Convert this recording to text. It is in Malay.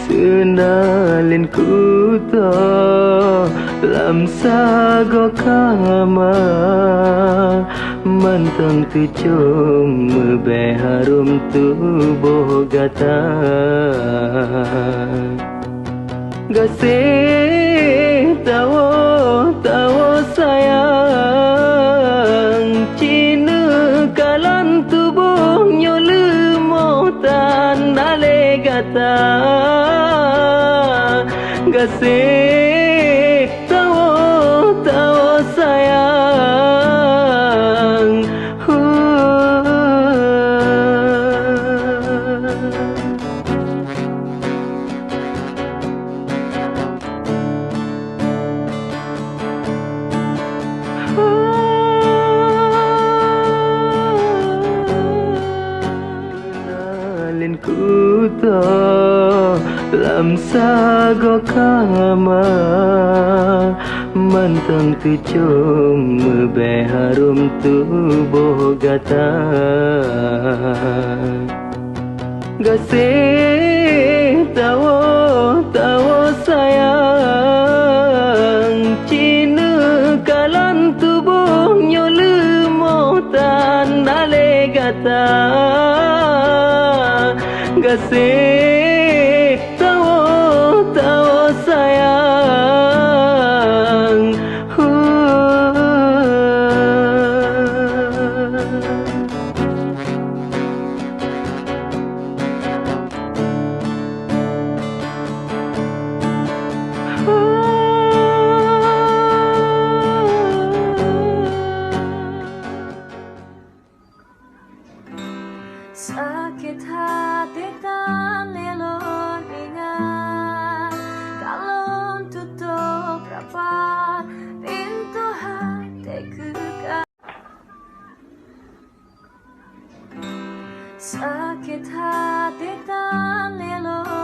Senalin ku to lam sago kama mantang tu cum be harum tubuh gata gasih tawo tawo sayang cina kalan tubuhnya lemotan ale gata gasih tawo tawo sayang Kenalin ku to lam sago kama mantang tu cum be harum tubuh gata gasih tawo tawo sayang cina kalan tubuhnya lemotan ale gata gasih tawo tawo sayang Sakit hati tan elon ingat kalau tutup rapat pintu hatiku sakit hati tan elon